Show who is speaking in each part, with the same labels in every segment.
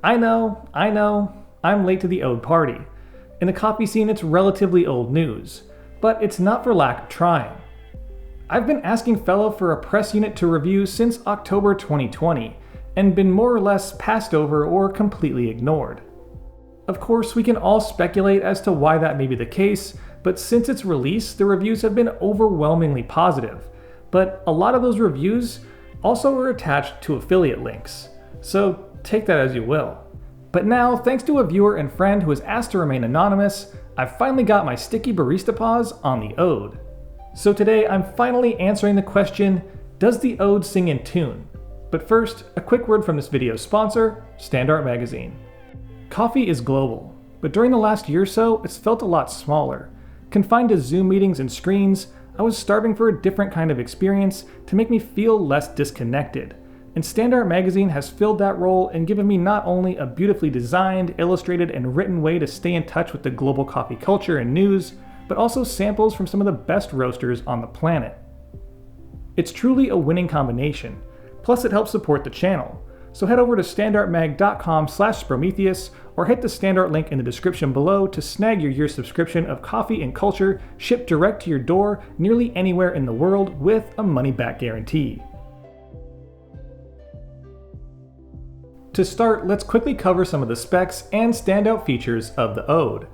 Speaker 1: I know, I'm late to the Ode party. In the coffee scene, it's relatively old news, but it's not for lack of trying. I've been asking Fellow for a press unit to review since October 2020, and been more or less passed over or completely ignored. Of course, we can all speculate as to why that may be the case, but since its release, the reviews have been overwhelmingly positive. But a lot of those reviews also are attached to affiliate links, so take that as you will. But now, thanks to a viewer and friend who has asked to remain anonymous, I've finally got my sticky barista paws on the Ode. So today I'm finally answering the question, does the Ode sing in tune? But first, a quick word from this video's sponsor, Standard Magazine. Coffee is global, but during the last year or so, it's felt a lot smaller. Confined to Zoom meetings and screens, I was starving for a different kind of experience to make me feel less disconnected. And Standard Magazine has filled that role and given me not only a beautifully designed, illustrated, and written way to stay in touch with the global coffee culture and news, but also samples from some of the best roasters on the planet. It's truly a winning combination, plus it helps support the channel. So head over to standardmag.com/Sprometheus or hit the Standard link in the description below to snag your year's subscription of coffee and culture shipped direct to your door nearly anywhere in the world with a money-back guarantee. To start, let's quickly cover some of the specs and standout features of the Ode.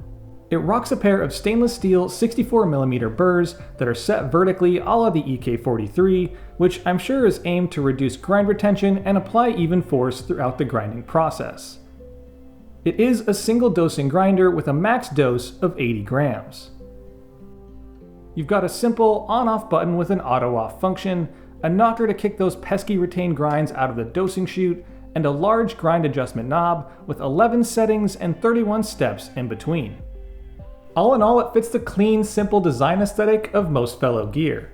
Speaker 1: It rocks a pair of stainless steel 64mm burrs that are set vertically a la the EK43, which I'm sure is aimed to reduce grind retention and apply even force throughout the grinding process. It is a single dosing grinder with a max dose of 80 grams. You've got a simple on-off button with an auto-off function, a knocker to kick those pesky retained grinds out of the dosing chute, and a large grind adjustment knob with 11 settings and 31 steps in between. All in all, it fits the clean, simple design aesthetic of most Fellow gear.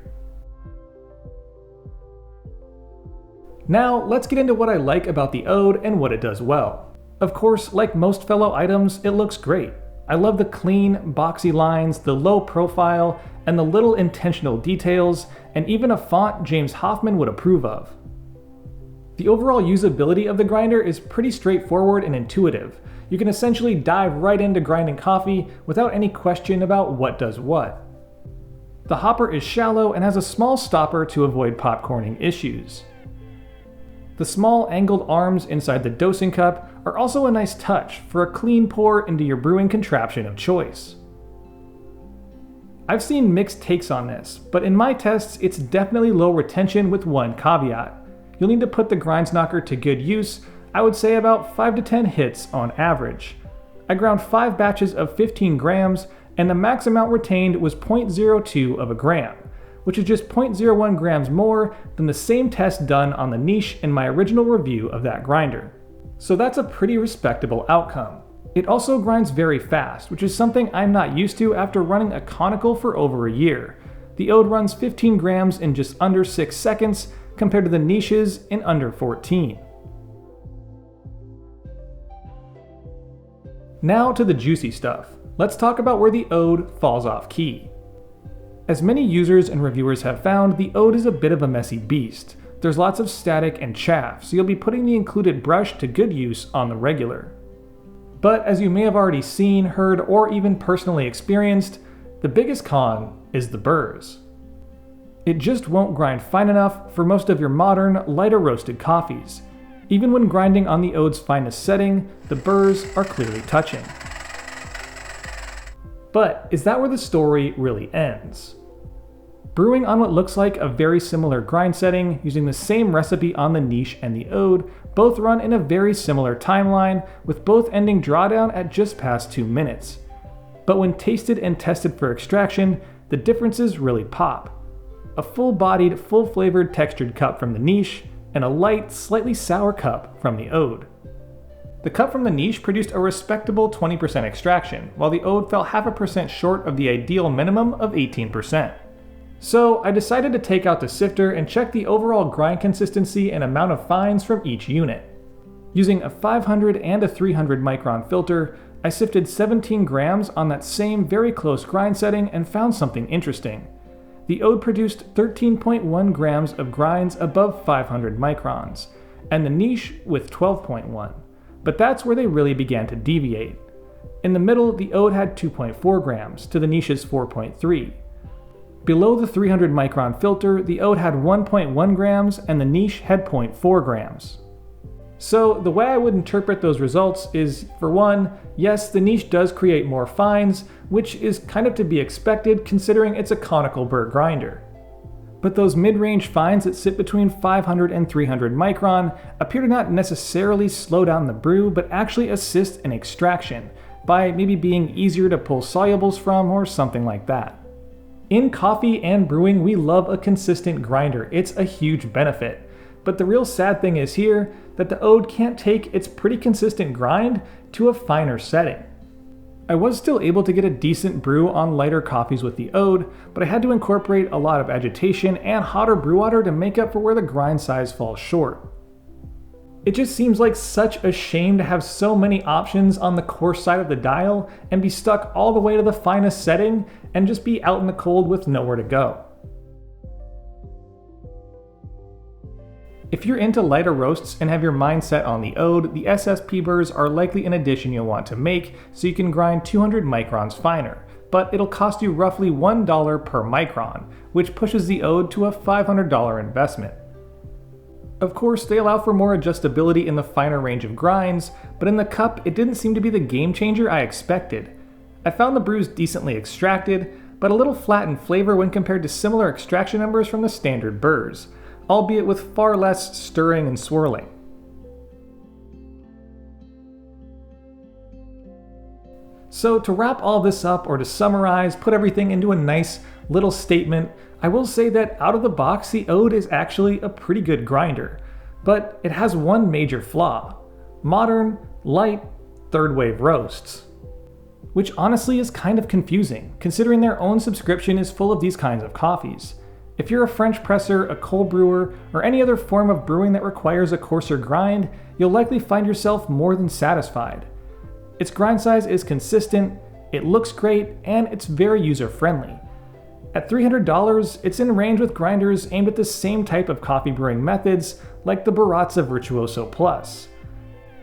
Speaker 1: Now, let's get into what I like about the Ode and what it does well. Of course, like most Fellow items, it looks great. I love the clean, boxy lines, the low profile, and the little intentional details, and even a font James Hoffman would approve of. The overall usability of the grinder is pretty straightforward and intuitive. You can essentially dive right into grinding coffee without any question about what does what. The hopper is shallow and has a small stopper to avoid popcorning issues. The small angled arms inside the dosing cup are also a nice touch for a clean pour into your brewing contraption of choice. I've seen mixed takes on this, but in my tests it's definitely low retention with one caveat. You'll need to put the grinds knocker to good use. I would say about 5 to 10 hits on average. I ground 5 batches of 15 grams, and the max amount retained was 0.02 of a gram, which is just 0.01 grams more than the same test done on the niche in my original review of that grinder. So that's a pretty respectable outcome. It also grinds very fast, which is something I'm not used to after running a conical for over a year. The Ode runs 15 grams in just under 6 seconds, compared to the niches in under 14. Now to the juicy stuff. Let's talk about where the Ode falls off key. As many users and reviewers have found, the Ode is a bit of a messy beast. There's lots of static and chaff, so you'll be putting the included brush to good use on the regular. But as you may have already seen, heard, or even personally experienced, the biggest con is the burrs. It just won't grind fine enough for most of your modern, lighter roasted coffees. Even when grinding on the Ode's finest setting, the burrs are clearly touching. But is that where the story really ends? Brewing on what looks like a very similar grind setting, using the same recipe on the niche and the Ode, both run in a very similar timeline, with both ending drawdown at just past 2 minutes. But when tasted and tested for extraction, the differences really pop. A full-bodied, full-flavored textured cup from the niche, and a light, slightly sour cup from the Ode. The cup from the niche produced a respectable 20% extraction, while the Ode fell 0.5% short of the ideal minimum of 18%. So I decided to take out the sifter and check the overall grind consistency and amount of fines from each unit. Using a 500 and a 300 micron filter, I sifted 17 grams on that same very close grind setting and found something interesting. The Ode produced 13.1 grams of grinds above 500 microns, and the niche with 12.1. but that's where they really began to deviate. In the middle, the Ode had 2.4 grams to the niche's 4.3. Below the 300 micron filter, the Ode had 1.1 grams and the niche had 0.4 grams. So the way I would interpret those results is, for one, yes, the niche does create more fines, which is kind of to be expected considering it's a conical Burr grinder. But those mid-range fines that sit between 500 and 300 micron appear to not necessarily slow down the brew, but actually assist in extraction, by maybe being easier to pull solubles from or something like that. In coffee and brewing, we love a consistent grinder. It's a huge benefit. But the real sad thing is here that the Ode can't take its pretty consistent grind to a finer setting. I was still able to get a decent brew on lighter coffees with the Ode, but I had to incorporate a lot of agitation and hotter brew water to make up for where the grind size falls short. It just seems like such a shame to have so many options on the coarse side of the dial and be stuck all the way to the finest setting and just be out in the cold with nowhere to go. If you're into lighter roasts and have your mind set on the Ode, the SSP Burrs are likely an addition you'll want to make so you can grind 200 microns finer, but it'll cost you roughly $1 per micron, which pushes the Ode to a $500 investment. Of course, they allow for more adjustability in the finer range of grinds, but in the cup, it didn't seem to be the game changer I expected. I found the brews decently extracted, but a little flat in flavor when compared to similar extraction numbers from the standard Burrs, albeit with far less stirring and swirling. So to wrap all this up, or to summarize, put everything into a nice little statement, I will say that out of the box, the Ode is actually a pretty good grinder, but it has one major flaw: modern, light, third wave roasts. Which honestly is kind of confusing, considering their own subscription is full of these kinds of coffees. If you're a French presser, a cold brewer, or any other form of brewing that requires a coarser grind, you'll likely find yourself more than satisfied. Its grind size is consistent, it looks great, and it's very user-friendly. At $300, it's in range with grinders aimed at the same type of coffee brewing methods, like the Baratza Virtuoso Plus.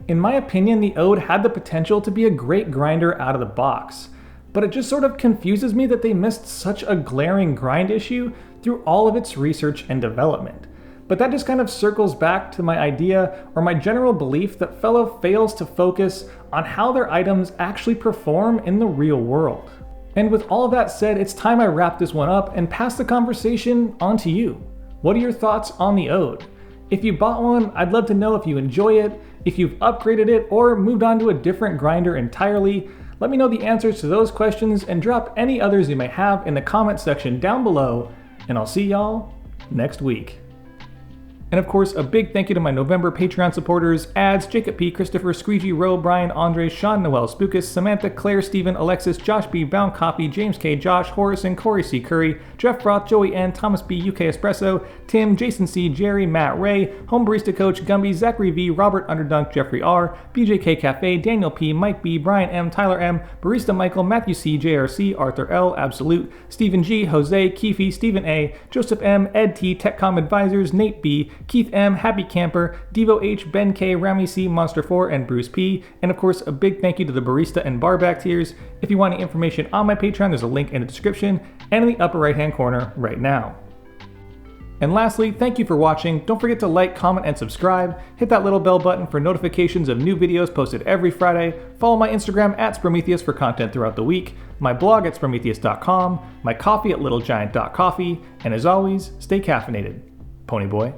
Speaker 1: In my opinion, the Ode had the potential to be a great grinder out of the box, but it just sort of confuses me that they missed such a glaring grind issue through all of its research and development. But that just kind of circles back to my idea, or my general belief, that Fellow fails to focus on how their items actually perform in the real world. And with all of that said, it's time I wrap this one up and pass the conversation on to you. What are your thoughts on the Ode? If you bought one, I'd love to know if you enjoy it, if you've upgraded it, or moved on to a different grinder entirely. Let me know the answers to those questions and drop any others you may have in the comment section down below, and I'll see y'all next week. And of course, a big thank you to my November Patreon supporters: Ads, Jacob P, Christopher, Squeegee, Roe, Brian, Andre, Sean, Noel, Spookus, Samantha, Claire, Stephen, Alexis, Josh B, Bound Coffee, James K, Josh, Horace, and Corey C. Curry, Jeff Roth, Joey N, Thomas B, UK Espresso, Tim, Jason C, Jerry, Matt Ray, Home Barista Coach, Gumby, Zachary V, Robert Underdunk, Jeffrey R, BJK Cafe, Daniel P, Mike B, Brian M, Tyler M, Barista Michael, Matthew C, JRC, Arthur L, Absolute, Stephen G, Jose, Keefe, Stephen A, Joseph M, Ed T, TechCom Advisors, Nate B, Keith M, Happy Camper, Devo H, Ben K, Rami C, Monster 4, and Bruce P. And of course, a big thank you to the barista and barback tiers. If you want any information on my Patreon, there's a link in the description and in the upper right hand corner right now. And lastly, thank you for watching. Don't forget to like, comment, and subscribe. Hit that little bell button for notifications of new videos posted every Friday. Follow my Instagram at Sprometheus for content throughout the week, my blog at Sprometheus.com, my coffee at littlegiant.coffee, and as always, stay caffeinated. Ponyboy.